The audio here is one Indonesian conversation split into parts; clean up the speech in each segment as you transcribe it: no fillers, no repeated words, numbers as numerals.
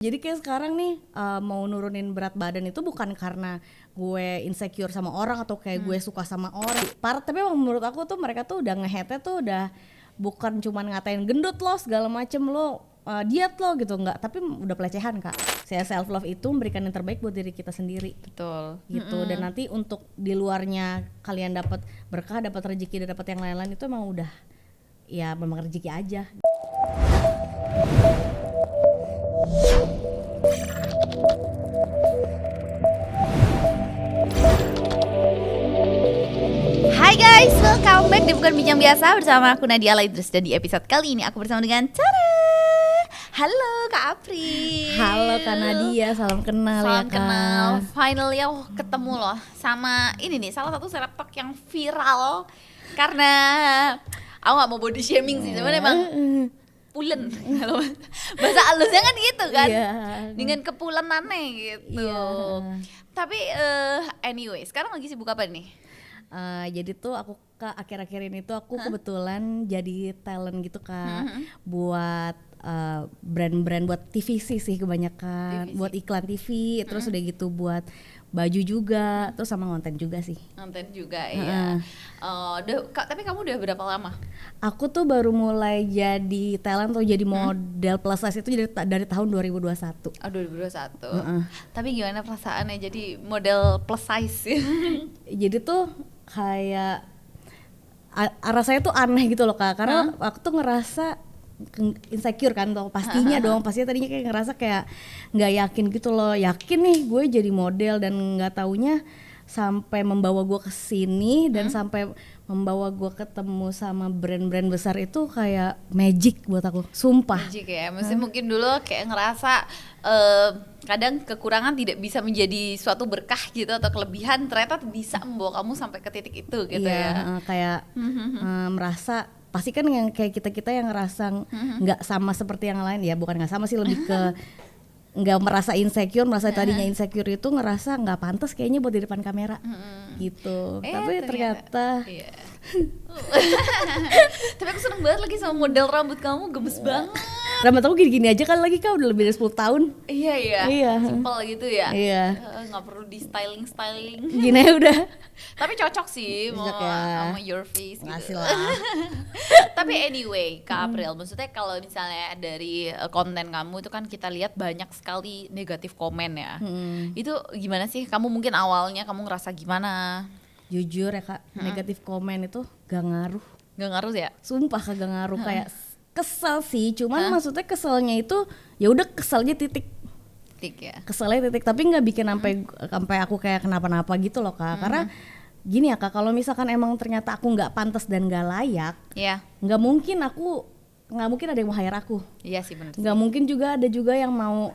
Jadi kayak sekarang nih mau nurunin berat badan itu bukan karena gue insecure sama orang atau kayak gue suka sama orang. Tapi emang menurut aku tuh mereka tuh udah nge-hate-nya tuh udah bukan cuman ngatain gendut lo segala macem lo diet lo gitu, enggak, tapi udah pelecehan Kak. Saya self love itu memberikan yang terbaik buat diri kita sendiri. Betul. Gitu. Dan nanti untuk di luarnya kalian dapat berkah, dapat rezeki, dan dapat yang lain-lain itu emang udah ya memang rezeki aja. Hai guys, welcome back di Bukan Bincang Biasa bersama aku Nadia Laidrus. Dan di episode kali ini aku bersama dengan Halo Kak Apri. Halo Kak Nadia, salam kenal. Salam ya Kak. kenal. Finally aku ketemu loh sama ini nih, salah satu selebgram yang viral. Karena aku gak mau body shaming sih, sebenarnya emang pulen. Bahasa halusnya kan gitu kan, dengan kepulenannya gitu. Tapi anyway, sekarang lagi sibuk apa nih? Jadi tuh aku akhir-akhir ini tuh aku kebetulan jadi talent gitu Kak, buat brand-brand buat TVC sih kebanyakan, buat iklan TV, terus udah gitu buat baju juga, terus sama konten juga sih. Konten juga ya. Tapi kamu udah berapa lama? Aku tuh baru mulai jadi talent atau jadi model plus size itu dari tahun 2021. 2021. Tapi gimana perasaannya jadi model plus size? Jadi tuh kayak rasanya tuh aneh gitu loh Kak, karena aku tuh ngerasa insecure kan tuh pastinya tadinya kayak ngerasa kayak nggak yakin gitu loh, yakin nih gue jadi model, dan nggak taunya sampai membawa gue ke sini dan sampai membawa gue ketemu sama brand-brand besar itu kayak magic buat aku, sumpah. Magic ya, maksudnya mungkin dulu kayak ngerasa kadang kekurangan tidak bisa menjadi suatu berkah gitu, atau kelebihan ternyata bisa membawa kamu sampai ke titik itu gitu ya. Kayak merasa pasti kan yang kayak kita yang ngerasa nggak sama seperti yang lain, ya bukan nggak sama sih, lebih ke nggak merasa insecure, merasa tadinya insecure itu ngerasa nggak pantas kayaknya buat di depan kamera gitu. Tapi ternyata iya. Tapi aku seneng banget lagi sama model rambut kamu, gemes banget. Rambut aku gini-gini aja kan lagi Kak, udah lebih dari 10 tahun. Iya. Simpel gitu ya. Iya. Nggak perlu di styling. Gini aja udah. Tapi cocok sih sama your face gitu. Lah. Tapi anyway, Kak April, maksudnya kalau misalnya dari konten kamu itu kan kita lihat banyak sekali negatif komen ya. Itu gimana sih? Kamu mungkin awalnya kamu ngerasa gimana? Jujur ya Kak, negatif komen itu gak ngaruh. Gak ngaruh ya? Sumpah kagak ngaruh. Kayak kesel sih, cuman maksudnya keselnya itu ya udah keselnya titik ya. Keselnya titik, tapi nggak bikin sampai aku kayak kenapa-napa gitu loh Kak. Karena gini ya Kak, kalau misalkan emang ternyata aku nggak pantas dan nggak layak, nggak mungkin ada yang mau hire aku. Iya sih, benar. Nggak mungkin juga ada yang mau.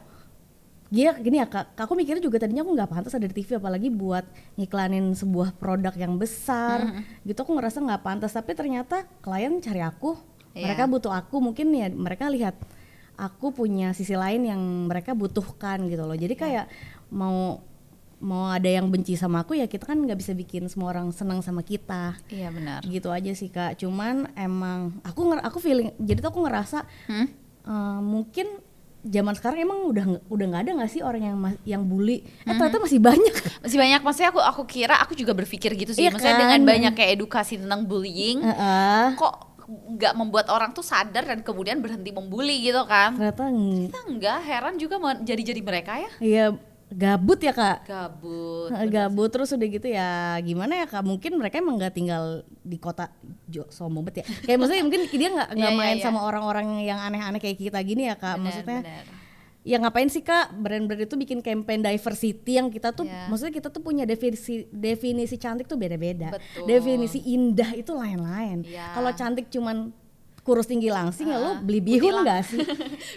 Gini ya Kak, aku mikirnya juga tadinya aku nggak pantas ada di TV, apalagi buat ngiklanin sebuah produk yang besar gitu. Aku ngerasa nggak pantas, tapi ternyata klien cari aku. Mereka butuh aku, mungkin ya mereka lihat aku punya sisi lain yang mereka butuhkan gitu loh. Jadi kayak mau ada yang benci sama aku, ya kita kan nggak bisa bikin semua orang senang sama kita. Iya benar. Gitu aja sih Kak. Cuman emang aku feeling, jadi tuh aku ngerasa mungkin zaman sekarang emang udah nggak ada nggak sih orang yang bully? Ternyata masih banyak. Maksudnya aku kira, aku juga berpikir gitu sih. Iya maksudnya kan? Dengan banyak kayak edukasi tentang bullying, kok nggak membuat orang tuh sadar dan kemudian berhenti membuli gitu kan? Ternyata enggak, heran juga jadi mereka ya. Iya, gabut ya Kak. Gabut Terus udah gitu ya gimana ya Kak, mungkin mereka emang nggak tinggal di kota sombong banget ya. Kayak maksudnya mungkin dia nggak main sama orang-orang yang aneh-aneh kayak kita gini ya Kak. Maksudnya ya ngapain sih Kak brand-brand itu bikin campaign diversity yang kita tuh maksudnya kita tuh punya definisi cantik tuh beda-beda. Betul. Definisi indah itu lain-lain. Kalau cantik cuman kurus tinggi langsing ya lo beli bihun nggak sih?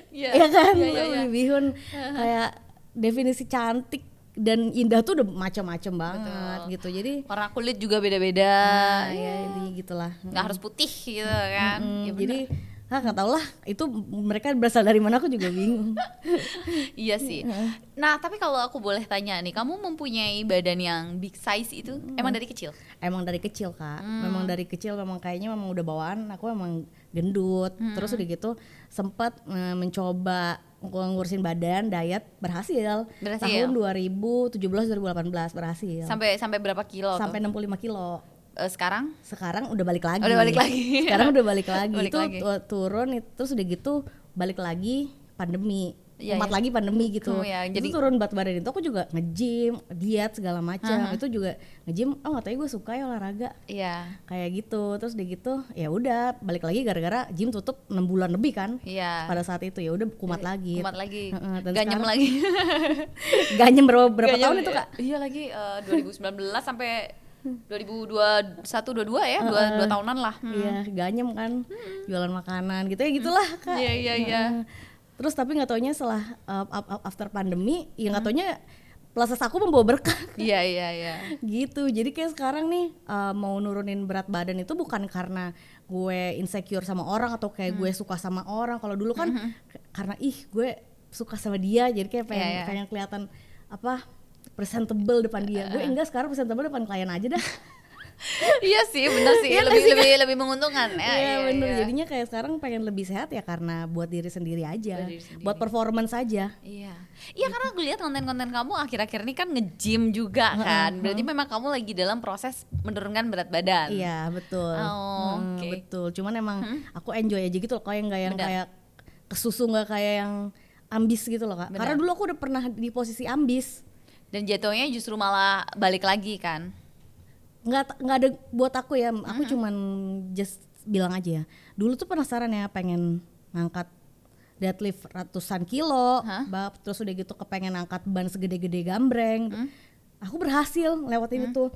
Iya kan? Lo beli bihun. Kayak definisi cantik dan indah tuh udah macam-macam banget. Gitu. Jadi warna kulit juga beda-beda. Ya ini gitulah. Nggak harus putih gitu kan. Ya, jadi nggak tau lah itu mereka berasal dari mana, aku juga bingung. Iya sih. Nah tapi kalau aku boleh tanya nih, kamu mempunyai badan yang big size itu emang dari kecil? Emang dari kecil Kak. Memang dari kecil, memang kayaknya memang udah bawaan aku emang gendut. Terus udah gitu sempat mencoba ngurusin badan, diet berhasil. Tahun 2017-2018 berhasil. Sampai berapa kilo? Sampai 65 kilo. Sekarang? Sekarang udah balik lagi. Sekarang udah balik lagi. Itu turun terus udah gitu balik lagi pandemi. Lagi pandemi gitu. Jadi itu turun berat badan itu aku juga nge-gym, diet segala macam. Itu juga nge-gym, katanya gue suka ya olahraga. Iya. Kayak gitu. Terus udah gitu ya udah balik lagi gara-gara gym tutup 6 bulan lebih kan. Iya. Pada saat itu ya udah kumat lagi. Ganyem lagi. Ganyem berapa tahun itu, Kak? Iya lagi 2019 sampai 2021 22 ya, 2 tahunan lah. Iya, ganyem kan. Jualan makanan gitu ya gitulah, Kak. Iya. Terus tapi nggak taunya setelah after pandemi, ya nggak taunya proses aku membawa berkah. Iya. Gitu. Jadi kayak sekarang nih mau nurunin berat badan itu bukan karena gue insecure sama orang atau kayak gue suka sama orang. Kalau dulu kan karena gue suka sama dia, jadi kayak pengen kelihatan presentable depan dia. Gue enggak, sekarang presentable depan klien aja dah. Iya sih, bener sih, lebih menguntungkan ya. Iya bener, jadinya kayak sekarang pengen lebih sehat ya karena buat diri sendiri aja, buat performance aja. Iya karena aku lihat konten-konten kamu akhir-akhir ini kan nge-gym juga kan, berarti memang kamu lagi dalam proses menurunkan berat badan. Iya betul. Betul, cuman emang aku enjoy aja gitu loh, kayak kesusu, nggak kayak yang ambis gitu loh, Kak. Karena dulu aku udah pernah di posisi ambis. Dan jatuhnya justru malah balik lagi kan? Nggak ada buat aku ya, aku cuman just bilang aja ya. Dulu tuh penasaran ya, pengen ngangkat deadlift ratusan kilo, terus udah gitu kepengen angkat ban segede-gede gambreng. Aku berhasil lewatin itu.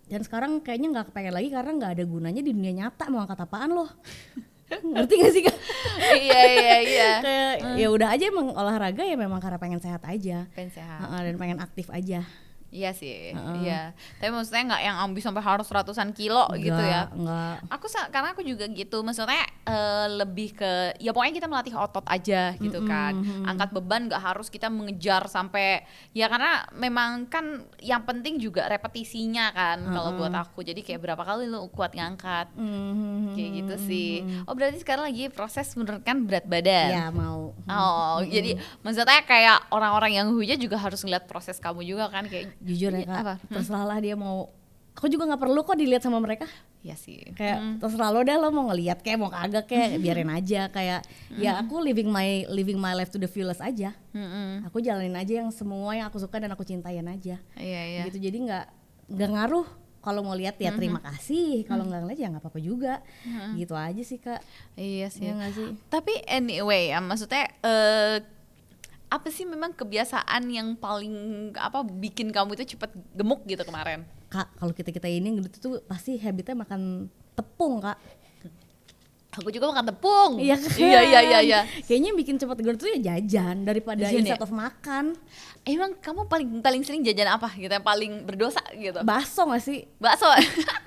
Dan sekarang kayaknya nggak kepengen lagi karena nggak ada gunanya di dunia nyata, mau angkat apaan loh. Ngerti gak sih, Kak? Iya. Kayak ya udah aja emang olahraga ya memang karena pengen sehat aja. Dan pengen aktif aja. Iya sih, iya. Tapi maksudnya nggak yang ambis sampai harus ratusan kilo gitu ya? Enggak. Karena aku juga gitu, maksudnya lebih ke ya pokoknya kita melatih otot aja gitu kan. Angkat beban nggak harus kita mengejar sampai ya, karena memang kan yang penting juga repetisinya kan kalau buat aku. Jadi kayak berapa kali lu kuat ngangkat, kayak gitu sih. Oh berarti sekarang lagi proses menurunkan berat badan? Ya mau. Jadi maksudnya kayak orang-orang yang huja juga harus ngeliat proses kamu juga kan, kayak jujur ya, Kak, terserah lah dia mau. Aku juga nggak perlu kok dilihat sama mereka. Iya sih. Kayak terserah lo deh, lo mau ngelihat kayak mau kagak kayak biarin aja. Kayak ya aku living my life to the fullest aja. Aku jalanin aja yang semua yang aku suka dan aku cintain aja. Iya. Gitu, jadi nggak ngaruh. Kalau mau lihat ya terima kasih. Kalau nggak ngeliat ya nggak apa-apa juga. Gitu aja sih, Kak. Iya sih. Ya, sih. Tapi anyway ya, maksudnya apa sih memang kebiasaan yang paling bikin kamu itu cepet gemuk gitu kemarin? Kak, kalau kita ini gitu tuh pasti habitnya makan tepung, Kak. Aku juga makan tepung. Iya kan? Iya. Kayaknya yang bikin cepet gendut tuh ya jajan daripada instead of makan. Emang kamu paling sering jajan apa gitu yang paling berdosa gitu? Bakso gak sih? Bakso.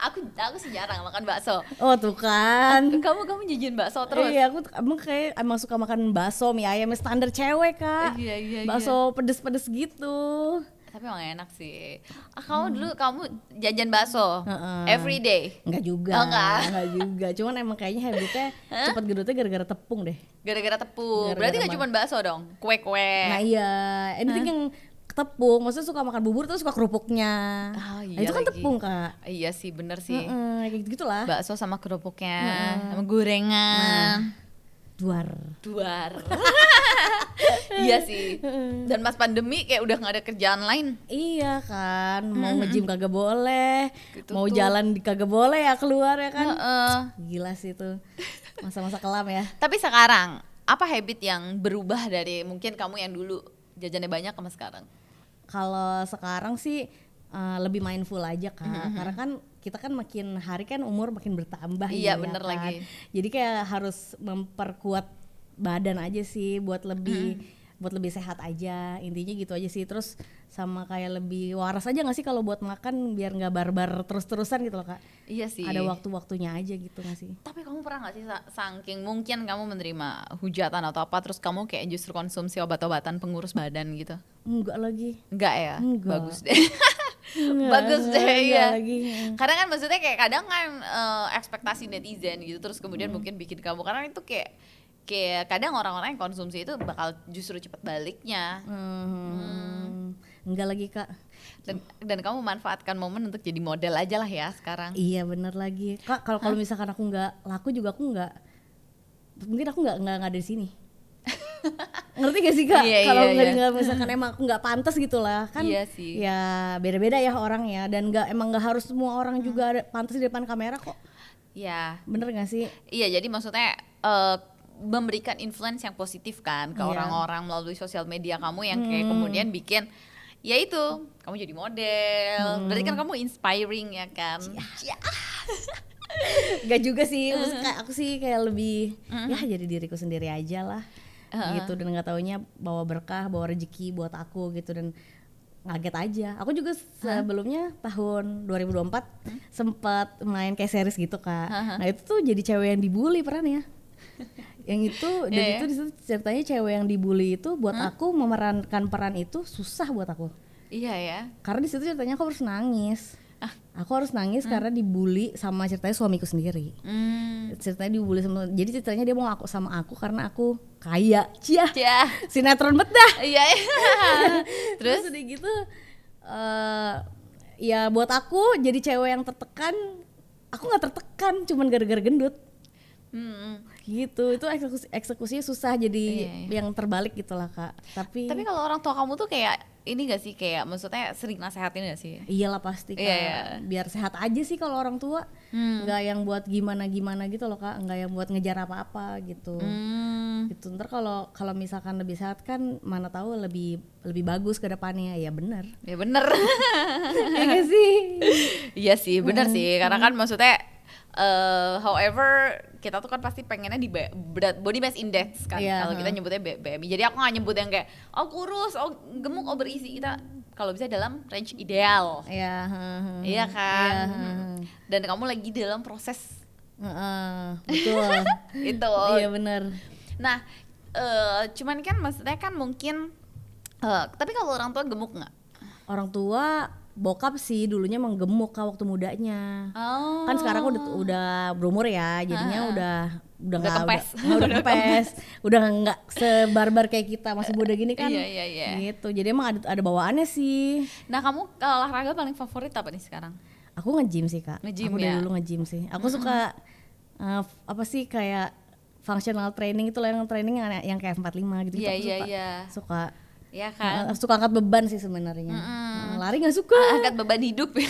aku sih jarang makan bakso. Oh tuh kan. Kamu jajan bakso terus? Iya, aku emang suka makan bakso, mie ayam standar cewek, Kak. Iya. Bakso pedes-pedes gitu. Tapi emang enak sih. Kamu jajan bakso every day? Enggak juga. Enggak juga. Cuman emang kayaknya habitnya cepet gendutnya gara-gara tepung deh. Gara-gara tepung. Berarti gak cuma bakso dong? Kue-kue. Nah iya. Anything yang tepung. Maksudnya suka makan bubur terus suka kerupuknya. Iya, nah, itu kan tepung, Kak. Iya sih, bener sih. Kayak gitu lah. Bakso sama kerupuknya, sama gorengan. Duar. Iya sih. Dan pas pandemi kayak udah gak ada kerjaan lain. Iya kan, mau nge-gym kagak boleh, gitu mau jalan kagak boleh ya keluar ya kan. Gila sih itu masa-masa kelam ya. Tapi sekarang apa habit yang berubah dari mungkin kamu yang dulu jajannya banyak sama sekarang? Kalau sekarang sih lebih mindful aja, Kak. Karena kan kita kan makin hari kan umur makin bertambah. Iya bener kan? lagi. Jadi kayak harus memperkuat badan aja sih buat lebih sehat aja, intinya gitu aja sih. Terus sama kayak lebih waras aja nggak sih kalau buat makan, biar nggak barbar terus-terusan gitu loh, Kak. Iya sih. Ada waktu-waktunya aja gitu nggak sih? Tapi kamu pernah nggak sih saking mungkin kamu menerima hujatan atau apa terus kamu kayak justru konsumsi obat-obatan pengurus badan gitu? Enggak lagi. Enggak ya? Enggak. Bagus deh. Bagus deh ya. Karena kan maksudnya kayak kadang kan ekspektasi netizen gitu terus kemudian mungkin bikin kamu, karena itu kayak kayak kadang orang-orang yang konsumsi itu bakal justru cepat baliknya. Enggak lagi kak. Dan kamu manfaatkan momen untuk jadi model aja lah ya sekarang. Iya bener lagi kak. Kalau misalkan aku nggak laku juga aku nggak, mungkin aku nggak ada di sini. Ngerti gak sih kak? Kalau nggak misalkan emang aku nggak pantas gitu lah kan. Iya sih. Ya beda-beda ya orang ya, dan emang nggak harus semua orang juga ada pantas di depan kamera kok. Iya. Bener gak sih? Iya, jadi maksudnya memberikan influence yang positif kan ke orang-orang melalui sosial media kamu yang kayak kemudian bikin ya itu kamu jadi model. Berarti kan kamu inspiring ya kan? Gak juga sih, aku sih kayak lebih ya jadi diriku sendiri aja lah gitu, dan nggak taunya bawa berkah, bawa rezeki buat aku gitu, dan ngaget aja. Aku juga sebelumnya tahun 2024 sempat main kayak series gitu kak. Nah itu tuh jadi cewek yang dibully perannya. Yang itu dan itu disitu ceritanya cewek yang dibully itu buat aku memerankan peran itu susah buat aku. Iya ya. Karena disitu ceritanya aku harus nangis. Aku harus nangis karena dibully sama ceritanya suamiku sendiri. Ceritanya dibully sama, jadi ceritanya dia mau aku sama aku karena aku kaya. Cia. Sinetron bet dah. Iya. Terus udah gitu ya buat aku jadi cewek yang tertekan, aku nggak tertekan cuman gara-gara gendut. Gitu, itu eksekusinya susah, jadi yang terbalik gitulah kak. Tapi kalau orang tua kamu tuh kayak ini gak sih, kayak maksudnya sering nasehatin gak sih? Iyalah pasti kak, biar sehat aja sih kalau orang tua. Nggak yang buat gimana gitu loh kak, nggak yang buat ngejar apa-apa gitu. Gitu, ntar kalau misalkan lebih sehat kan mana tahu lebih bagus ke depannya. Ya bener. Ya bener. Ya gak sih? Iya sih, bener sih, karena kan maksudnya however kita tuh kan pasti pengennya di body mass index kan, kalau kita nyebutnya BMI. Jadi aku nggak nyebut yang kayak kurus, gemuk, berisi. Kita kalau bisa dalam range ideal. Iya kan. Dan kamu lagi dalam proses. Betul. Itu. Iya benar. Nah, cuman kan maksudnya kan mungkin tapi kalau orang tua gemuk nggak? Orang tua bokap sih dulunya emang gemuk kak waktu mudanya. Kan sekarang udah berumur ya, jadinya udah kempes. Udah nggak sebarbar kayak kita masih muda gini kan. Iya. Gitu. Jadi emang ada bawaannya sih. Nah, kamu kalau olahraga paling favorit apa nih sekarang? Aku nge-gym sih kak. Aku dari dulu nge-gym sih. Aku suka apa sih kayak functional training itu loh, yang training yang kayak 45 gitu. Iya. Suka. Ya kan. Suka angkat beban sih sebenarnya. Lari nggak suka. Angkat beban hidup ya.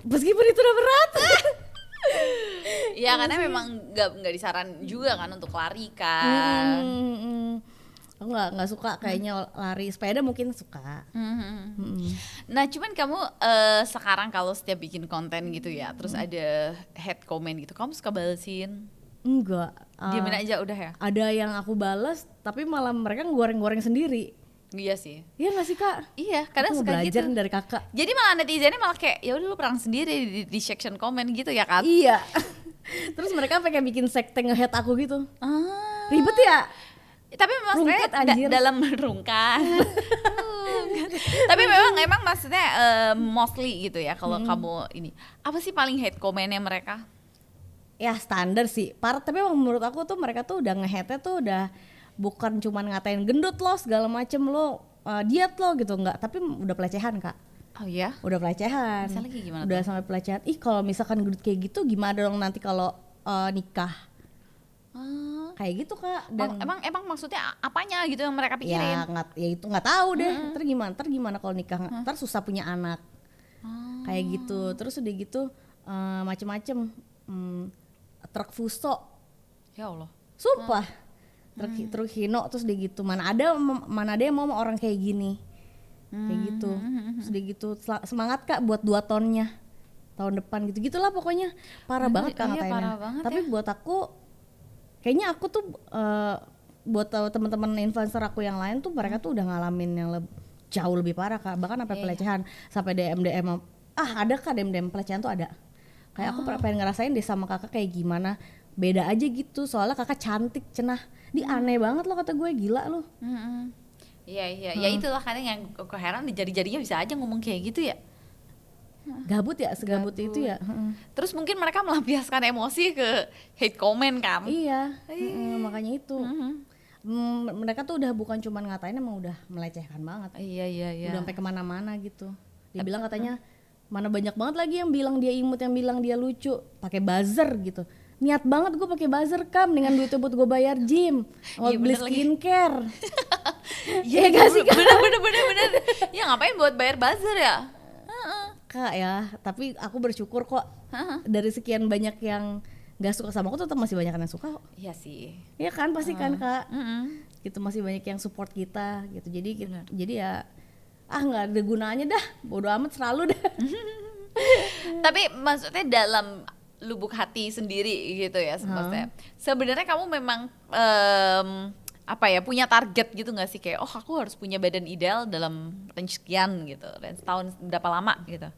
Meskipun itu udah berat. Iya, karena memang nggak disaran juga kan untuk lari kan. Aku nggak suka kayaknya lari. Sepeda mungkin suka. Nah, cuman kamu sekarang kalau setiap bikin konten gitu ya, terus ada hate comment gitu, kamu suka balesin? Enggak. Diamin aja udah ya? Ada yang aku balas, tapi malah mereka ngegoreng-goreng sendiri. Iya sih. Iya nggak sih kak? Iya, kadang aku suka belajar gitu dari kakak. Jadi malah netizennya malah kayak ya udah lu perang sendiri di section komen gitu ya kan? Iya. Terus mereka pengen bikin sekte nge-hate aku gitu. Ribet ya? Tapi maksudnya dalam rungkat. Tapi memang maksudnya mostly gitu ya kalau kamu ini. Apa sih paling hate komennya mereka? Ya standar sih. Tapi emang menurut aku tuh mereka tuh udah nge-hate-nya tuh udah bukan cuman ngatain gendut lo segala macem lo, diet lo gitu, enggak, tapi udah pelecehan kak. Oh iya? Udah pelecehan. Misalnya kayak gimana udah tuh? Sampai pelecehan. Kalau misalkan gendut kayak gitu gimana dong nanti kalau nikah? Kayak gitu kak. Dan emang maksudnya apanya gitu yang mereka pikirin? Ya itu nggak tahu deh. Ntar gimana kalau nikah? Ntar susah punya anak. Kayak gitu. Terus udah gitu macem-macem. Truk Fuso. Ya Allah. Sumpah. Truk Hino, terus dia gitu. Mana ada yang mau orang kayak gini. Kayak gitu. Terus dia gitu, semangat kak buat 2 tonnya tahun depan gitu. Gitulah pokoknya. Parah banget kak ngatainnya. Parah banget. Tapi buat aku kayaknya aku tuh buat teman-teman influencer aku yang lain tuh mereka tuh udah ngalamin yang jauh lebih parah kak. Bahkan sampai pelecehan, sampai DM. Ada kak DM pelecehan tuh ada. Kayak aku pengen ngerasain deh sama kakak kayak gimana. Beda aja gitu, soalnya kakak cantik, cenah. Dia aneh banget loh kata gue, gila loh. Iya. Ya itulah kadang yang aku heran, di jari-jarinya bisa aja ngomong kayak gitu ya. Gabut ya, segabut itu ya. Terus mungkin mereka melampiaskan emosi ke hate comment kan. Iya, makanya itu. Mereka tuh udah bukan cuman ngatain, emang udah melecehkan banget. Iya. Udah sampai kemana-mana gitu. Dia bilang katanya mana banyak banget lagi yang bilang dia imut, yang bilang dia lucu, pakai buzzer gitu. Niat banget gue pakai buzzer Kam, dengan duit buat gue bayar gym, buat beli skincare. Iya gak sih? Bener. Ya ngapain buat bayar buzzer ya? Kak ya, tapi aku bersyukur kok dari sekian banyak yang gak suka sama aku tetap masih banyak yang suka kok. Iya sih. Iya kan, pasti kan Kak. Gitu masih banyak yang support kita gitu. Jadi ya nggak ada gunanya dah, bodo amat selalu dah. Tapi maksudnya dalam lubuk hati sendiri gitu ya, maksudnya sebenarnya kamu memang punya target gitu nggak sih, kayak aku harus punya badan ideal dalam range sekian gitu, dan setahun berapa lama gitu?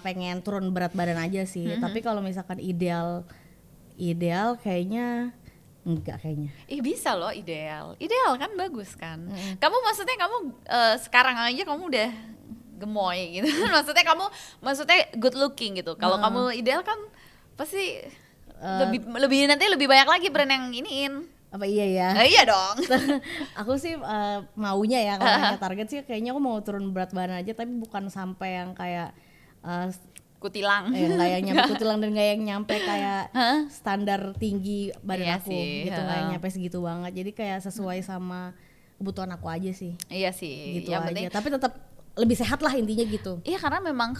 Pengen turun berat badan aja sih. Tapi kalau misalkan ideal kayaknya enggak kayaknya. Bisa loh ideal kan bagus kan. Kamu maksudnya sekarang aja kamu udah gemoy gitu. maksudnya good looking gitu. Kalau kamu ideal kan pasti lebih banyak lagi brand yang iniin. Apa iya ya? Iya dong. Aku sih maunya ya, kalau hanya target sih kayaknya aku mau turun berat badan aja, tapi bukan sampai yang kayak kutilang. Nggak yang nyampe kutilang, dan nggak yang nyampe kayak standar tinggi badan aku sih, gitu, nggak yang nyampe segitu banget. Jadi kayak sesuai sama kebutuhan aku aja sih. Iya sih. Gitu Yang aja. penting, tapi tetap lebih sehat lah intinya gitu. Iya, karena memang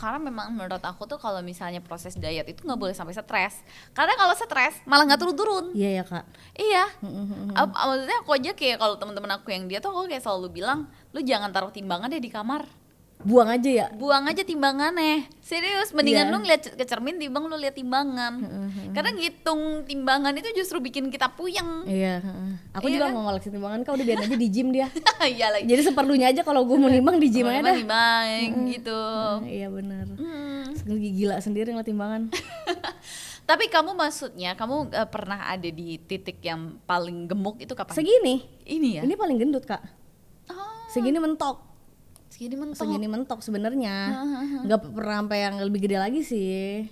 menurut aku tuh kalau misalnya proses diet itu nggak boleh sampai stres. Karena kalau stres malah nggak turun-turun. Iya ya Kak. Iya. Maksudnya aku aja kayak kalau teman-teman aku yang dia tuh, aku kayak selalu bilang, lu jangan taruh timbangan deh di kamar. Buang aja ya. Buang aja timbangannya. Serius, mendingan lu ngeliat ke cermin timbang lu lihat timbangan. Karena ngitung timbangan itu justru bikin kita puyeng. Iya. Aku Iya juga kan? mau ngoleksi timbangan, Kak, udah biarin aja di gym dia. Iya lagi. Jadi seperlunya aja kalau gue mau nimbang di gym aja dah. Timbang gitu. Iya benar. Gila sendiri ngeliat timbangan. Tapi kamu maksudnya pernah ada di titik yang paling gemuk itu kapan? Segini. Ini ya? Ini paling gendut Kak. Segini mentok. Segini mentok sebenarnya. Nggak pernah sampai yang lebih gede lagi sih.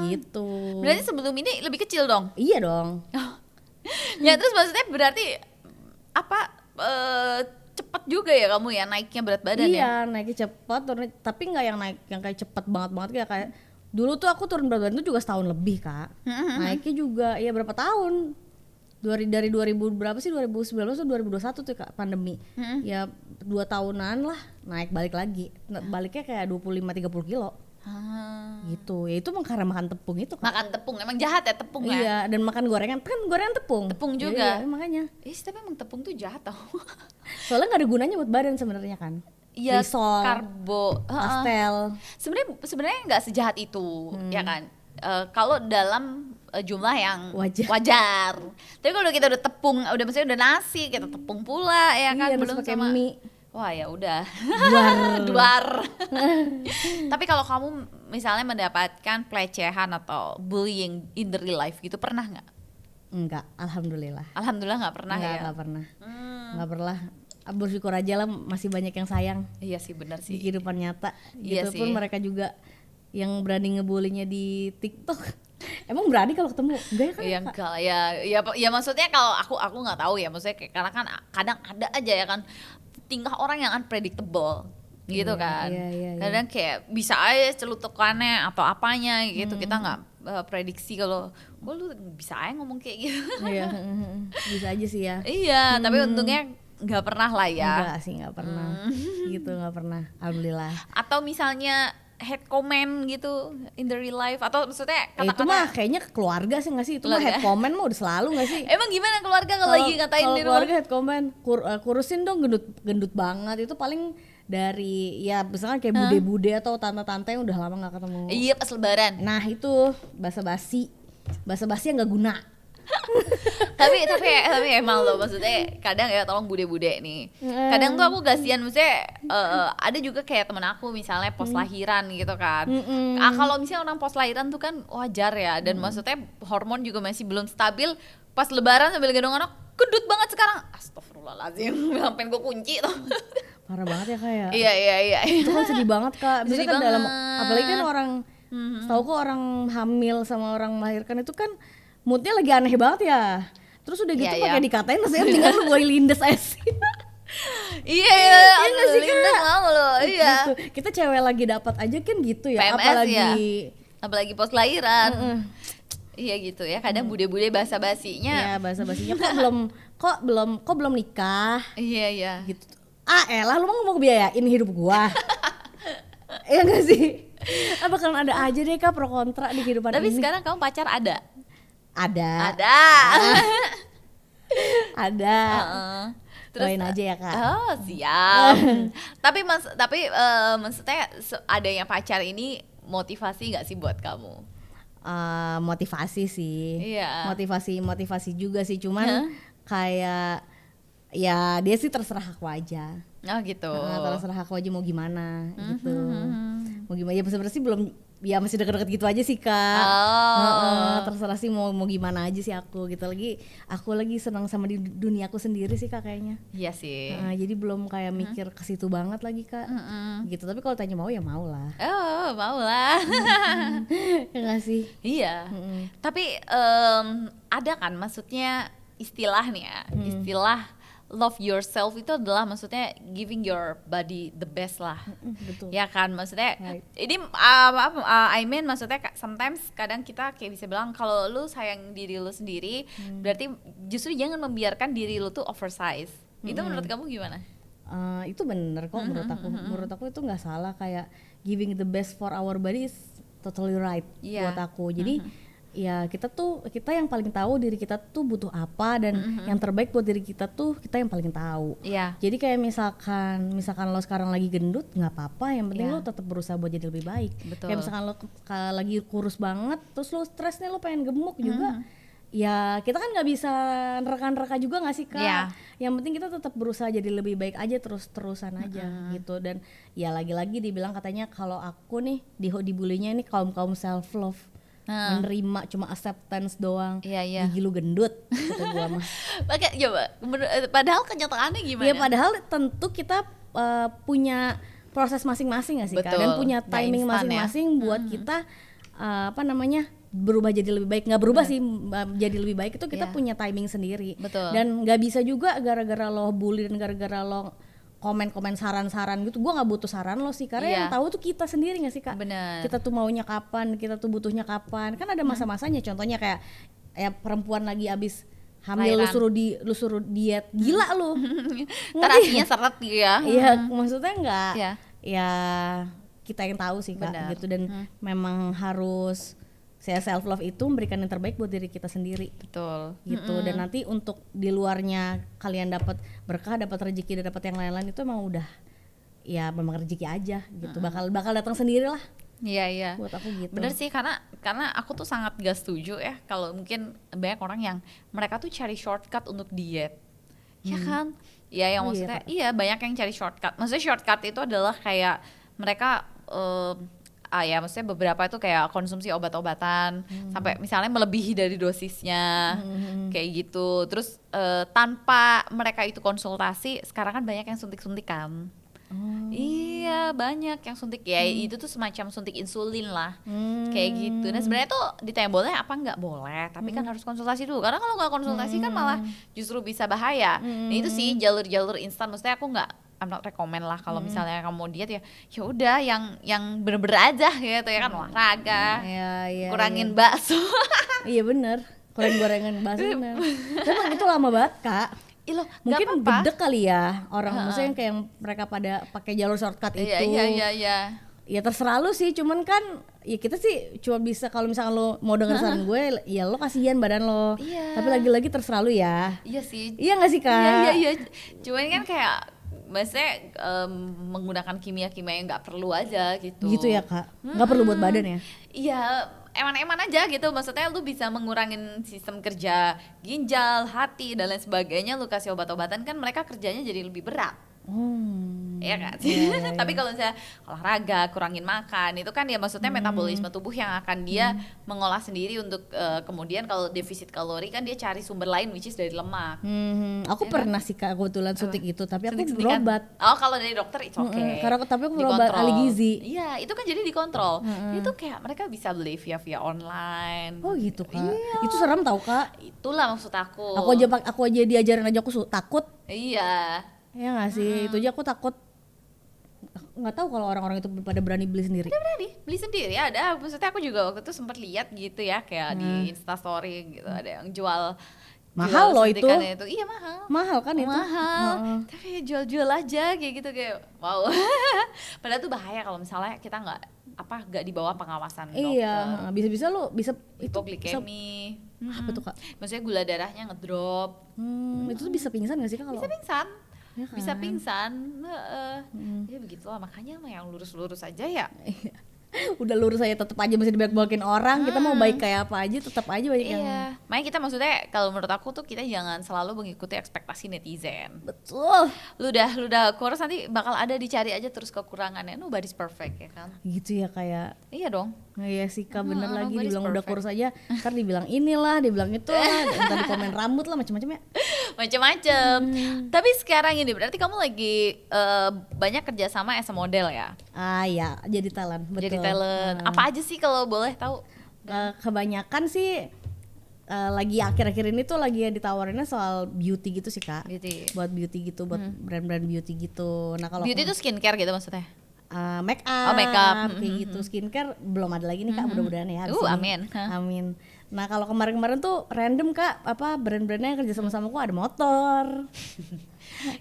Gitu. Berarti sebelum ini lebih kecil dong? Iya dong. Ya terus maksudnya berarti cepet juga ya kamu ya naiknya berat badan ya? Iya, naiknya cepet, tapi nggak yang naik yang kayak cepet banget kayak dulu tuh aku turun berat badan tuh juga setahun lebih Kak. Naiknya juga ya berapa tahun? Dari 2000 berapa sih, 2019 atau 2021 tuh Kak, pandemi. Ya 2 tahunan lah naik balik lagi. Baliknya kayak 25-30 kilo. Gitu. Ya itu karena makan tepung itu Kak. Makan tepung, emang jahat ya tepung ya? Iya, dan makan gorengan, kan gorengan tepung. Tepung juga. Iya, makanya. Tapi emang tepung tuh jahat tau. Soalnya nggak ada gunanya buat badan sebenarnya kan. Iya, risol, karbo, pastel. Sebenarnya nggak sejahat itu, ya kan? Kalau dalam jumlah yang wajar. Tapi kalau kita udah tepung, maksudnya udah nasi, kita tepung pula, ya kan? Iya, belum pakai sama mie. Wah ya udah. Duar. Tapi kalau kamu misalnya mendapatkan pelecehan atau bullying in the real life gitu, pernah nggak? Enggak, alhamdulillah. Alhamdulillah nggak pernah. Nggak pernah. Nggak pernah. Bersyukur aja lah, masih banyak yang sayang. Iya sih, benar sih. Di kehidupan nyata. Iya gitu pun sih. mereka juga yang berani ngebulinya di TikTok. Emang berani kalau ketemu? Enggak ya kan? Iya enggak lah, ya maksudnya kalau aku nggak tahu ya, maksudnya karena kan kadang ada aja ya kan tingkah orang yang unpredictable gitu kan. Iya. Kadang kayak bisa aja celutukannya atau apanya gitu, kita nggak prediksi kalau lu bisa aja ngomong kayak gitu. Iya, bisa aja sih ya. Iya, tapi untungnya nggak pernah lah ya. Enggak sih, nggak pernah. Gitu, nggak pernah. Alhamdulillah. Atau misalnya head comment gitu in the real life, atau maksudnya Itu mah kayaknya keluarga sih nggak sih? Itu mah head comment mah udah selalu nggak sih? Emang gimana keluarga kalau lagi ngatain di rumah? Keluarga head comment, kurusin dong, gendut banget. Itu paling dari ya misalkan kayak bude-bude atau tante-tante yang udah lama nggak ketemu. Iya, pas lebaran. Nah itu basa-basi yang nggak guna. tapi emang loh, maksudnya kadang ya, tolong bude-bude nih, kadang tuh aku kasihan, maksudnya ada juga kayak temen aku misalnya pos lahiran gitu kan. Kalau misalnya orang pos lahiran tuh kan wajar ya, dan maksudnya hormon juga masih belum stabil, pas lebaran sambil gendong anak gendut banget sekarang, astagfirullahaladzim, sampai gue kunci tuh. Parah banget ya Kak ya. Iya. Itu kan sedih banget Kak. Biasanya Sedih kan dalam, banget. apalagi kan orang, setahu kok orang hamil sama orang melahirkan itu kan moodnya lagi aneh banget ya. Terus udah gitu Iya, pakai iya. dikatain, maksudnya mendingan lu bawa lindes aja sih. Iya, nggak sih, lindas mau loh, iya. Gitu. Kita cewek lagi dapat aja kan gitu ya. PMS Apalagi ya. Apalagi pos lahiran. Iya gitu ya, kadang bude-bude basa-basinya. ya basa-basinya kok belum nikah Iya. gitu. Elah lu mau biayain hidup gua. Iya gak sih? Bakalan ada aja deh Kak pro kontra di kehidupan Tapi ini. sekarang kamu pacar ada? Ada. Heeh. Doain aja ya Kak. Oh siap. tapi maksudnya adanya pacar ini motivasi nggak sih buat kamu? Motivasi sih. Iya. Motivasi juga sih, cuman kayak ya dia sih terserah aku aja. Oh gitu. Terserah aku aja mau gimana gitu. Mau gimana ya, sebenarnya sih belum, ya masih deket-deket gitu aja sih Kak. Terserah sih mau gimana aja sih aku gitu. Aku lagi senang sama di dunia aku sendiri sih Kak kayaknya. Iya sih. Jadi belum kayak mikir ke situ banget lagi Kak. Gitu, tapi kalau tanya mau ya mau lah. Oh mau lah. Ya nggak sih? Iya. Tapi ada kan maksudnya istilah nih ya, istilah love yourself itu adalah maksudnya giving your body the best lah. Betul. Ya kan, maksudnya Right. ini I mean maksudnya sometimes kadang kita kayak bisa bilang kalau lu sayang diri lu sendiri, berarti justru jangan membiarkan diri lu tuh oversize. Itu menurut kamu gimana? Itu bener kok menurut aku. Menurut aku itu nggak salah, kayak giving the best for our body is totally right Iya. buat aku. Jadi ya kita yang paling tahu diri kita tuh butuh apa, dan yang terbaik buat diri kita tuh kita yang paling tahu. Iya. Jadi kayak misalkan lo sekarang lagi gendut, nggak apa-apa, yang penting Iya. lo tetap berusaha buat jadi lebih baik. Betul. Kayak misalkan lo lagi kurus banget, terus lo stres nih, lo pengen gemuk juga, ya kita kan nggak bisa nerka-nerka juga nggak sih Kak? Iya. Yang penting kita tetap berusaha jadi lebih baik aja, terus-terusan aja gitu. Dan ya lagi-lagi dibilang katanya kalau aku nih dibulinya ini kaum self love, menerima cuma acceptance doang. Iya. Gigi lu gendut kata gua mah. Pakai coba. Padahal kenyataannya gimana? Ya padahal tentu kita punya proses masing-masing nggak sih Kak? Betul. Dan punya Nggak timing instan ya. masing-masing buat kita berubah jadi lebih baik. Nggak berubah sih, jadi lebih baik itu kita Iya. punya timing sendiri. Betul. Dan nggak bisa juga gara-gara lo bully dan gara-gara lo komen-komen saran-saran gitu, gue nggak butuh saran lo sih, karena Iya. yang tahu tuh kita sendiri nggak sih Kak? Bener. Kita tuh maunya kapan, kita tuh butuhnya kapan, kan ada masa-masanya. Contohnya kayak perempuan lagi abis hamil, lu Lahiran. suruh diet, gila lu. Terapinya seret gitu ya. Iya, maksudnya nggak, Iya. ya kita yang tahu sih Kak. Benar. Gitu. Dan memang harus self love itu memberikan yang terbaik buat diri kita sendiri Betul. gitu. Dan nanti untuk di luarnya kalian dapat berkah, dapat rezeki, dan dapat yang lain-lain, itu emang udah ya memang rezeki aja gitu. Bakal datang sendiri lah Iya. buat aku gitu. Bener sih, karena aku tuh sangat gak setuju ya kalau mungkin banyak orang yang mereka tuh cari shortcut untuk diet. Ya kan? Ya yang Oh, iya, maksudnya Kak. iya banyak yang cari shortcut. Maksudnya shortcut itu adalah kayak mereka ya maksudnya beberapa itu kayak konsumsi obat-obatan sampai misalnya melebihi dari dosisnya kayak gitu. Terus tanpa mereka itu konsultasi, sekarang kan banyak yang suntik-suntikan. Iya banyak yang suntik ya, itu tuh semacam suntik insulin lah kayak gitu. Nah sebenarnya tuh ditanya boleh apa nggak boleh, tapi kan harus konsultasi dulu, karena kalau nggak konsultasi kan malah justru bisa bahaya. Nah itu sih jalur-jalur instan, maksudnya aku I'm not recommend lah kalau misalnya kamu mau diet ya udah yang bener-bener aja gitu ya kan, olahraga, Iya, kurangin bakso. Iya bener, gorengan bakso bener. Tapi emang itu lama banget Kak. Ih loh, Mungkin nggak apa-apa. gede kali ya orang, maksudnya yang kayak yang mereka pada pakai jalur shortcut itu. Iya. Ya terserah lu sih, cuman kan ya kita sih cuma bisa kalau misalkan lo mau denger saran gue, ya lo kasihan badan lo. Iya. Tapi lagi-lagi terserah lu ya. Iya sih. Iya nggak sih Kak? Iya. Cuman kan kayak maksudnya menggunakan kimia-kimia yang nggak perlu aja gitu. Gitu ya Kak? Nggak perlu buat badan ya? Iya, eman-eman aja gitu. Maksudnya lu bisa mengurangin sistem kerja ginjal, hati dan lain sebagainya. Lu kasih obat-obatan kan mereka kerjanya jadi lebih berat. Iya kan? Iya. Tapi kalau misalnya olahraga, kurangin makan, itu kan ya maksudnya metabolisme tubuh yang akan dia mengolah sendiri untuk kemudian kalau defisit kalori kan dia cari sumber lain which is dari lemak. Aku pernah sih Kak kebetulan suntik itu, tapi aku Suntik-suntikan. berobat. Oh, kalau dari dokter it's okay. Karena tapi aku berobat Dikontrol. ahli gizi. Iya, itu kan jadi dikontrol. Itu kayak mereka bisa beli via online. Oh gitu Kak. Iya. Itu serem tau Kak. Itulah maksud aku. Aku aja diajarin aja aku takut. Iya. Ya nggak sih? Itu aja aku takut. Nggak tahu kalau orang-orang itu pada berani beli sendiri. Berani beli sendiri ada. Maksudnya aku juga waktu itu sempat lihat gitu ya kayak di Instastory gitu ada yang jual Mahal loh itu. suntikannya itu. Iya mahal. Mahal kan itu? Mahal. Heeh. Tapi jual-jual aja kayak gitu kayak wow. Padahal tuh bahaya kalau misalnya kita nggak di bawah pengawasan dokter. Iya, bisa-bisa lo bisa itu Hipoglikemi. apa tuh Kak? Maksudnya gula darahnya ngedrop. Itu tuh bisa pingsan nggak sih Kak kalau? Bisa pingsan. Ya kan? Bisa pingsan. Ya begitulah makanya mah yang lurus-lurus aja ya. Udah lurus aja tetap aja masih dibalik-balikin orang. Kita mau baik kayak apa aja tetap aja banyak yang Iya. Makanya kita maksudnya kalau menurut aku tuh kita jangan selalu mengikuti ekspektasi netizen. betul Lu udah kurus nanti bakal ada dicari aja terus kekurangannya. Nobody's perfect ya kan? gitu ya kayak. Iya dong. Iya sih Kak bener lagi nobody's dibilang udah perfect. kurus aja, ntar dibilang inilah, dibilang itulah, entar di komen rambut lah macam-macam ya. Macem-macem. Tapi sekarang ini berarti kamu lagi banyak kerja sama as a model ya? Ah ya jadi talent betul. Jadi talent. Apa aja sih kalau boleh tahu? Kebanyakan sih lagi akhir-akhir ini tuh lagi ditawarinnya soal beauty gitu sih Kak. Beauty. Buat beauty gitu, buat brand-brand beauty gitu. Nah kalau Beauty itu skincare gitu maksudnya? make up, Oh, make up. kayak gitu. Skincare belum ada lagi nih Kak, mudah-mudahan ya. habis ini. Amin. Amin. Nah kalau kemarin-kemarin tuh random Kak, apa brand-brandnya yang kerja sama-sama aku ada motor.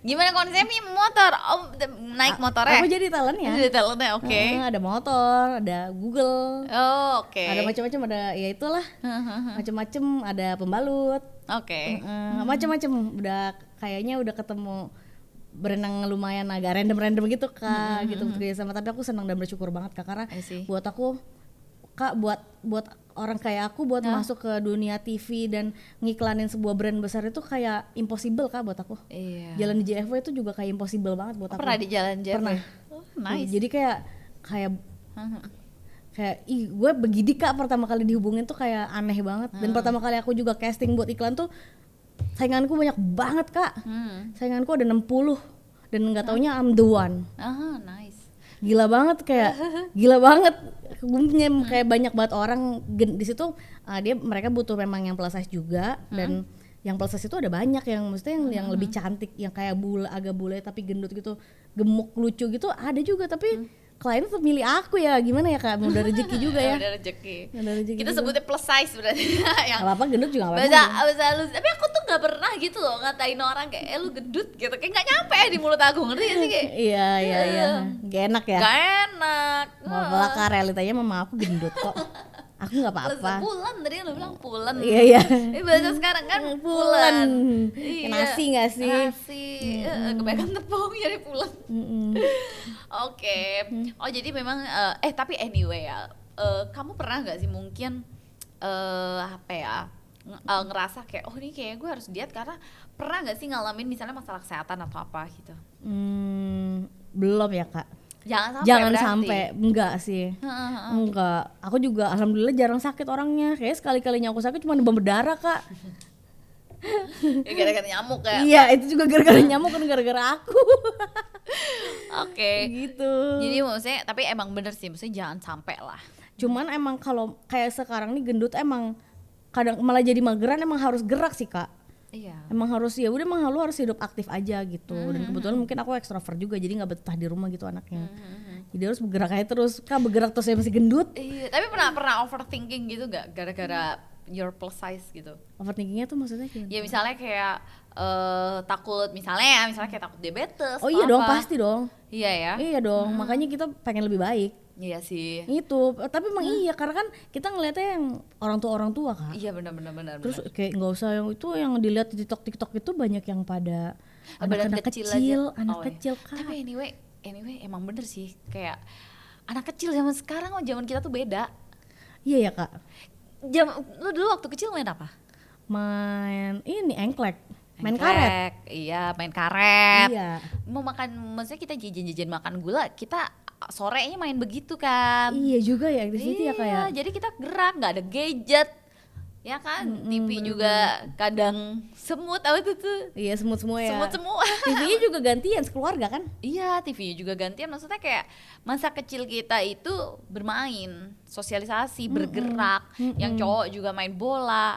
Gimana konsepnya motor? Oh, naik motornya? Aku jadi talentnya. Jadi talentnya, oke. Ada motor, ada Google, Oh, oke. ada macam-macam, ada ya itulah, macam-macam, ada pembalut, Oke. macam-macam. Udah kayaknya udah ketemu brand yang lumayan agak random gitu Kak, gitu kerja sama. Tapi aku senang dan bersyukur banget Kak karena I see. buat aku Kak, buat orang kayak aku buat masuk ke dunia TV dan ngiklanin sebuah brand besar itu kayak impossible Kak buat aku. Iya. Jalan di JFW itu juga kayak impossible banget buat aku. Pernah di jalan JFW? Pernah. Oh, nice. Jadi kayak gue begini Kak pertama kali dihubungin tuh kayak aneh banget. Dan pertama kali aku juga casting buat iklan tuh sainganku banyak banget Kak. Sainganku ada 60 dan nggak taunya I'm the one. Nice. Gila banget kayak gila banget. Gue punya kayak banyak banget orang di situ. Mereka butuh memang yang plus size juga dan yang plus size itu ada banyak yang maksudnya yang lebih cantik, yang kayak agak bule tapi gendut gitu, gemuk lucu gitu ada juga, tapi klien tetap milih aku ya, gimana ya Kak, udah rezeki juga ya. Udah rezeki. Udah rezeki Kita juga. sebutnya plus size berarti. Yang Gak apa-apa gendut juga gak bahasa apa-apa. halus. Tapi aku tuh nggak pernah gitu loh ngatain orang kayak lu gendut gitu, kayak nggak nyampe di mulut aku, ngerti gak sih kayak? Iya. Gak enak ya. Gak enak. Maaf lah Kak, realitanya mama aku gendut kok. Aku gak apa-apa. Pulen tadi lu bilang pulen. Iya. Ini bahasa sekarang kan Pulen. pulen. Kayak nasi gak sih? Nasi. Kebanyakan tepung jadi pulen. Oke. Oh jadi memang tapi anyway ya. Kamu pernah nggak sih mungkin apa ya? Ngerasa kayak oh ini kayak gue harus diet karena pernah nggak sih ngalamin misalnya masalah kesehatan atau apa gitu? Belum ya Kak. Jangan sampai. Sampai enggak sih. Enggak. Aku juga alhamdulillah jarang sakit orangnya. Kayak sekali-kalinya aku sakit cuma demam berdarah Kak. Ya, gara-gara nyamuk ya. Iya, itu juga gara-gara nyamuk kan gara-gara aku. Oke. Gitu. Jadi maksudnya tapi emang bener sih, maksudnya jangan sampai lah. Cuman emang kalau kayak sekarang nih gendut emang kadang malah jadi mageran, emang harus gerak sih Kak. Iya. Emang harus ya udah, emang lu harus hidup aktif aja gitu. Dan kebetulan mungkin aku ekstrovert juga, jadi nggak betah di rumah gitu anaknya. Jadi harus bergerak aja terus. Kak bergerak terus ya masih gendut. Iya, tapi pernah overthinking gitu gak gara-gara your plus size gitu? Overthinkingnya tuh maksudnya gimana? Ya misalnya kayak takut misalnya kayak takut diabetes. Oh atau iya dong, apa. pasti dong. Iya ya. Iya dong, makanya kita pengen lebih baik. Iya sih. Itu, tapi emang iya karena kan kita ngeliatnya yang orang tua Kak. Iya benar. Terus kayak nggak usah yang itu yang dilihat di TikTok itu banyak yang pada Badan anak kecil kecil, aja. anak Oh, kecil iya. Kak. Tapi anyway emang bener sih kayak anak kecil zaman sekarang sama zaman kita tuh beda. Iya ya Kak. Lu dulu waktu kecil main apa? Main ini engklek. Main karet. Iya, main karet. Iya. Mau makan, maksudnya kita jajan-jajan makan gula, kita sorenya main begitu kan. Iya juga ya di situ ya kayak. Jadi kita gerak, nggak ada gadget. Ya kan, TV juga kadang semut apa itu tuh. Iya semut semua ya. Semut semua. TV-nya juga gantian sekeluarga kan? Iya, TV-nya juga gantian. Maksudnya kayak masa kecil kita itu bermain, sosialisasi, bergerak. Yang cowok juga main bola,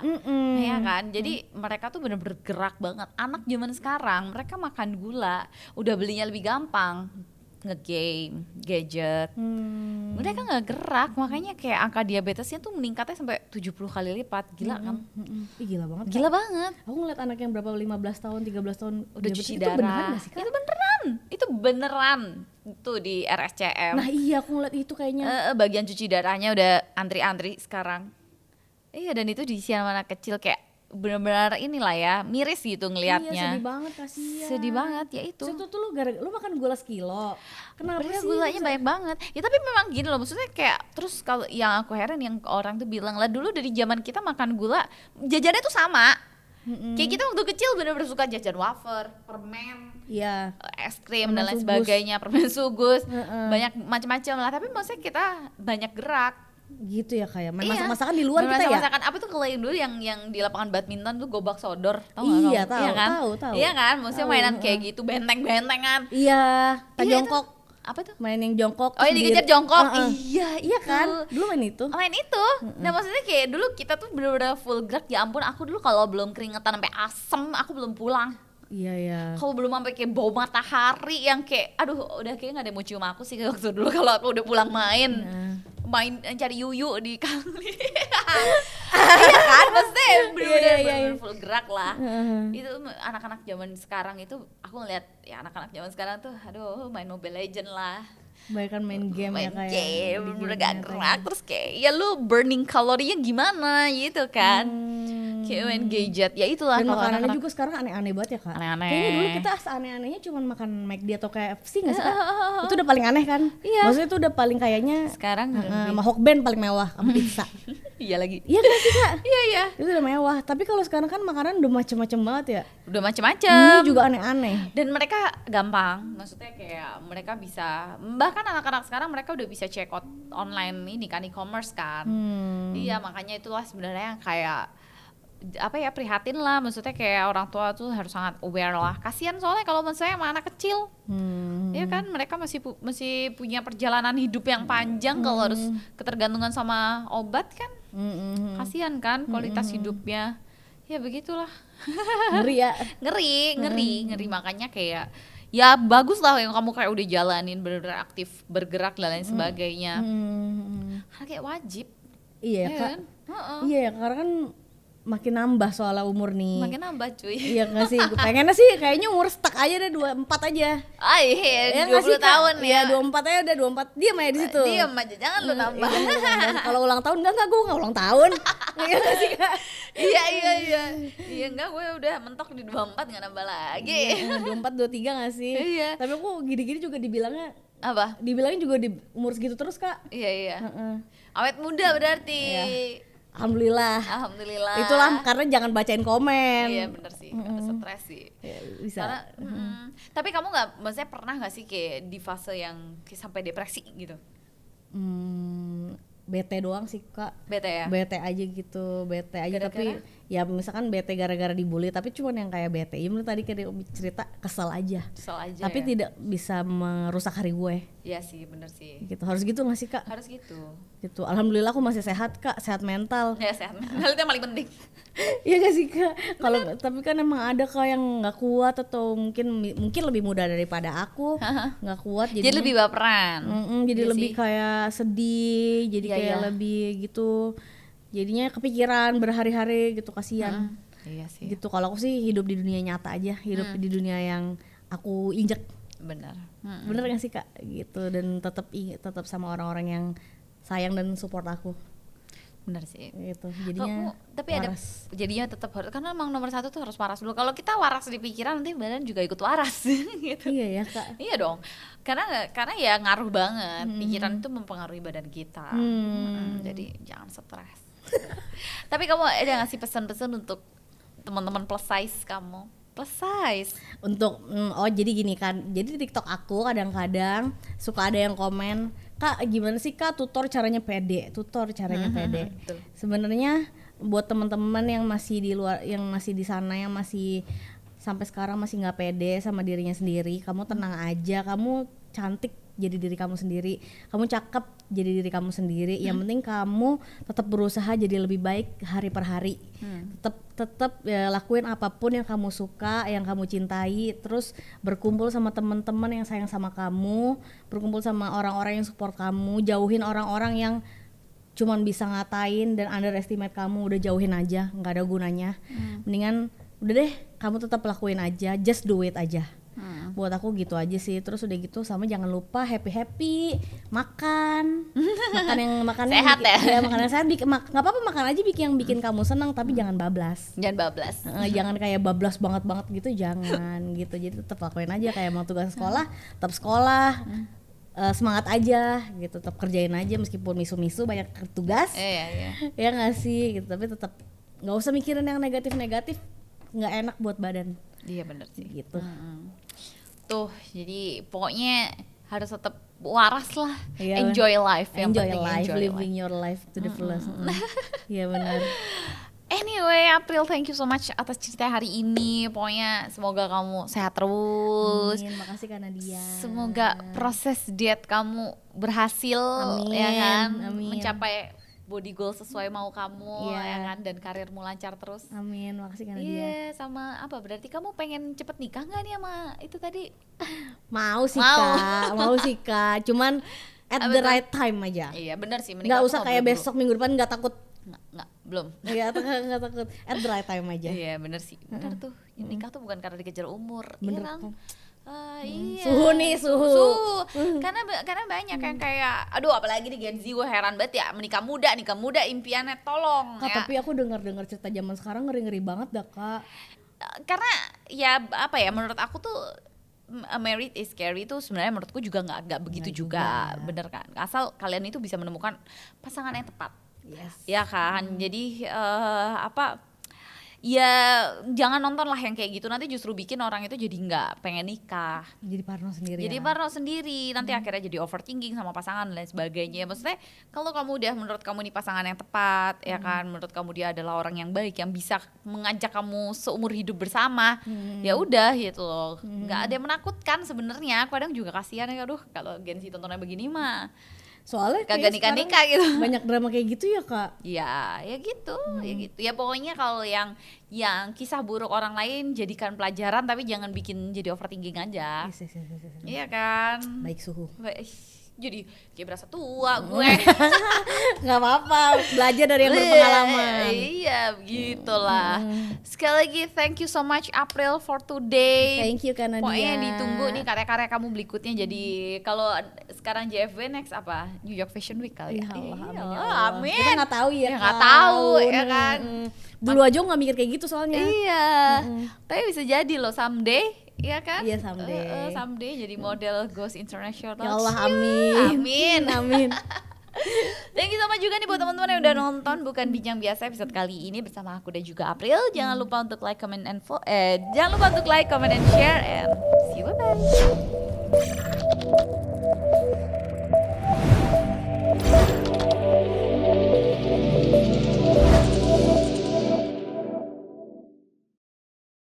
ya kan. Jadi mereka tuh bener-bener gerak banget. Anak zaman sekarang mereka makan gula, udah belinya lebih gampang, nge-game, gadget. Mereka nggak gerak, makanya kayak angka diabetesnya tuh meningkatnya sampai 70 kali lipat. Gila kan? Ih, gila banget. Gila banget. Aku ngeliat anak yang berapa 15 tahun, 13 tahun Udah diabetes, cuci itu darah. beneran gak sih, Kak? Itu beneran. Tuh di RSCM. Nah iya aku ngeliat itu kayaknya. Bagian cuci darahnya udah antri-antri sekarang. Iya, dan itu diisi sama anak kecil kayak benar-benar inilah ya, miris gitu ngelihatnya. Iya sedih banget kasihan. Sedih banget ya itu. Itu tuh lu makan gula sekilo. Kenapa Padahal sih? gulanya banyak banget. Ya tapi memang gini loh, maksudnya kayak terus kalau yang aku heran yang orang tuh bilang lah dulu dari zaman kita makan gula jajannya tuh sama. Kayak kita waktu kecil bener-bener suka jajan wafer, permen, Iya. es krim Permen dan lain Sugus. sebagainya, permen sugus, banyak macam-macam lah. Tapi maksudnya kita banyak gerak. Gitu ya kayak main Iya. masak-masakan di luar Main kita ya. masakan apa tuh kalau yang dulu yang di lapangan badminton tuh gobak sodor, tahu nggak Iya, kamu? tahu, Iya kan? tahu. Iya kan, maksudnya Tahu, mainan kayak gitu, benteng-bentengan. Iya, tak Iya, jongkok. Apa tuh? Main yang jongkok. Oh, yang terus dikejar diri- jongkok. Heeh. Iya, Iya kan? itu. Dulu main itu. Main itu. Nah, maksudnya kayak dulu kita tuh bener-bener full gerak. Ya ampun, aku dulu kalau belum keringetan sampai asem, aku belum pulang. Iya ya. Kalau belum sampai kayak bau matahari yang kayak aduh, udah kayak nggak ada yang mau cium aku sih waktu dulu kalau aku udah pulang main. Main cari yuyu di kali. Iya kan, maksudnya bener-bener full gerak lah. Itu anak-anak zaman sekarang itu aku ngeliat ya anak-anak zaman sekarang tuh aduh main Mobile Legend lah. Bahkan main game Main ya kayak. game, di bener game gak nyata. gerak terus kayak ya lu burning kalorinya gimana gitu kan. Kayak main gadget ya itulah. Dan kalau makanannya anak-anak juga sekarang aneh-aneh banget ya kak. Aneh-aneh. Kayaknya dulu kita aneh-anehnya cuma makan McD atau KFC nggak sih kak? Itu udah paling aneh kan? Iya. Maksudnya itu udah paling kayaknya. sekarang Sama Hokben paling mewah sama pizza. iya lagi. Iya kan sih kak? Iya. Itu udah mewah. Tapi kalau sekarang kan makanan udah macem-macem banget ya. Udah macam-macam. Ini juga aneh-aneh. Dan mereka gampang, maksudnya kayak mereka bisa, bahkan anak-anak sekarang mereka udah bisa check out online ini kan, e-commerce kan. Iya, makanya itulah sebenarnya yang kayak apa ya, prihatin lah, maksudnya kayak orang tua tuh harus sangat aware lah. Kasihan soalnya kalau menurut saya sama anak kecil. Ya kan, mereka masih punya perjalanan hidup yang panjang kalau harus ketergantungan sama obat kan. Kasihan kan kualitas hidupnya. Ya begitulah. Ngeri ya. ngeri makanya kayak ya bagus lah yang kamu kayak udah jalanin bener-bener aktif bergerak dan lain sebagainya. Karena kayak wajib. Iya ya ya kak. kan? Heeh. Iya ya karena kan makin nambah soalnya umur nih. Makin nambah cuy. Iya nggak sih? Pengennya sih kayaknya umur stuck aja deh 24 aja. Iya, nggak 20 sih, Kak? tahun Iya ya. 24 aja udah 24. Diam aja di situ. Diam aja, jangan lu nambah. Iya, kalau ulang tahun enggak gue nggak ulang tahun. Iya nggak sih kak? Iya. Iya enggak, gue udah mentok di 24 nggak nambah lagi. 24 23 nggak sih? Iya. Tapi aku gini-gini juga dibilangnya Apa? dibilangin juga di umur segitu terus kak. Iya. Heeh. Awet muda berarti. Iya. Alhamdulillah. Alhamdulillah. Itulah karena jangan bacain komen. Iya bener sih, karena stres sih. Ya, bisa. Karena, tapi kamu nggak, maksudnya pernah nggak sih kayak di fase yang kayak sampai depresi gitu? Bete doang sih kak. Bete ya? Bete aja gitu, bete aja. Gara-gara? Tapi ya misalkan bete gara-gara dibully, tapi cuman yang kayak bete. Ya menurut tadi kayak cerita kesel aja. Kesel aja Tapi ya? tidak bisa merusak hari gue. Iya sih, bener sih. Gitu. Harus gitu nggak sih kak? Harus gitu. Gitu. Alhamdulillah aku masih sehat kak, sehat mental. Ya sehat, hal itu yang paling penting. Iya gak sih kak? Kalau tapi kan emang ada kak yang nggak kuat atau mungkin lebih muda daripada aku, nggak kuat Jadi lebih baperan. jadi Iya lebih sih. kayak sedih, jadi Iya, kayak iya. lebih gitu, jadinya kepikiran berhari-hari gitu, kasihan. Iya sih. Gitu. Kalau aku sih hidup di dunia nyata aja, hidup di dunia yang aku injek. Bener. Bener gak sih kak? Gitu. Dan tetap sama orang-orang yang sayang dan support aku. Bener sih. Gitu. Jadinya Tapi waras. jadinya tetap harus, karena emang nomor satu tuh harus waras dulu. Kalau kita waras di pikiran, nanti badan juga ikut waras. Gitu. Iya ya kak. Iya dong, karena ya ngaruh banget. Pikiran itu mempengaruhi badan kita. Jadi jangan stres. Tapi kamu ada ngasih pesan-pesan untuk teman-teman plus size kamu? Plus size. Untuk jadi gini kan, jadi di TikTok aku kadang-kadang suka ada yang komen, Kak gimana sih Kak tutor caranya pede, Betul. Sebenarnya buat teman-teman yang masih di luar, yang masih di sana, yang masih sampai sekarang masih nggak pede sama dirinya sendiri, kamu tenang aja, kamu cantik jadi diri kamu sendiri, kamu cakep jadi diri kamu sendiri. Yang penting kamu tetap berusaha jadi lebih baik hari per hari. Tetap ya, lakuin apapun yang kamu suka, yang kamu cintai, terus berkumpul sama teman-teman yang sayang sama kamu, berkumpul sama orang-orang yang support kamu, jauhin orang-orang yang cuman bisa ngatain dan underestimate kamu, udah jauhin aja, nggak ada gunanya. Mendingan udah deh, kamu tetap lakuin aja, just do it aja. Buat aku gitu aja sih. Terus udah gitu sama jangan lupa happy makan yang makannya Sehat ya? makanan sehat, nggak apa-apa makan aja yang bikin kamu senang, tapi jangan bablas. Jangan bablas. Jangan kayak bablas banget gitu, jangan gitu. Jadi tetap lakuin aja kayak mau tugas sekolah, tetap sekolah. Semangat aja gitu, tetap kerjain aja meskipun misu-misu banyak tugas. Iya. Ya nggak sih gitu, tapi tetap nggak usah mikirin yang negatif, nggak enak buat badan. Iya bener sih Gitu. Tuh, jadi pokoknya harus tetap waras lah. Iya, Enjoy life. Yang enjoy penting life, enjoy living your life to the fullest. Iya benar. Anyway, April, thank you so much atas cerita hari ini. Pokoknya semoga kamu sehat terus. Amin, makasih Kak Nadia. Semoga proses diet kamu berhasil. Amin, Ya kan, amin. mencapai body goal sesuai mau kamu. Iya. Ya kan, dan karirmu lancar terus. Amin, makasih Kak Nadia. Iya, sama apa? Berarti kamu pengen cepet nikah nggak nih sama itu tadi? Mau sih Mau. Kak. Cuman at Apa the tuh? right time aja. Iya benar sih. Nggak usah kayak besok minggu depan, nggak takut. Nggak, belum. Iya, nggak takut. At the right time aja. Iya benar sih. Benar tuh. Nikah tuh bukan karena dikejar umur. Bener Iya, kan? Iya. Suhu. Karena banyak yang kayak, aduh apalagi di Gen Z, gue heran banget ya, nikah muda impiannya tolong Kak, ya. tapi aku dengar cerita zaman sekarang ngeri banget dah Kak. Karena ya apa ya, menurut aku tuh married is scary tuh sebenarnya menurutku juga nggak begitu juga, bener kan? Asal kalian itu bisa menemukan pasangan yang tepat. Yes. Ya kan, jadi ya jangan nonton lah yang kayak gitu, nanti justru bikin orang itu jadi nggak pengen nikah, Jadi parno sendiri. jadi ya. parno sendiri, nanti akhirnya jadi overthinking sama pasangan dan lain sebagainya. Maksudnya kalau kamu udah, menurut kamu ini pasangan yang tepat, ya kan, menurut kamu dia adalah orang yang baik yang bisa mengajak kamu seumur hidup bersama, ya udah gitu loh, nggak ada yang menakutkan sebenarnya. Kadang juga kasihan ya, aduh kalau Gen Z tontonnya begini mah Soalnya kagak kayak nikah gitu. banyak drama kayak gitu ya Kak. Ya gitu, ya gitu. Ya pokoknya kalau yang kisah buruk orang lain jadikan pelajaran, tapi jangan bikin jadi overthinking aja. Yes. Iya kan? Baik suhu. Jadi kayak berasa tua gue. Nggak apa-apa, belajar dari yang berpengalaman. Iya, begitulah. Sekali lagi thank you so much April for today. Thank you Kak Nadia. Pokoknya ditunggu nih karya-karya kamu berikutnya. Jadi kalau sekarang JFW, next apa? New York Fashion Week kali ya. Ya Allah, Iya, amin, ya Allah. amin. Kita nggak tahu ya. Nggak tahu ya kan. Dulu aja nggak mikir kayak gitu soalnya. Iya. Tapi bisa jadi loh someday. Iya kan? Iya, someday. Someday jadi model Ghost International. Ya Allah, amin. Amin. Thank you so much juga nih buat teman-teman yang udah nonton Bukan Bincang Biasa episode kali ini bersama aku dan juga April. Jangan lupa untuk like, comment and share, and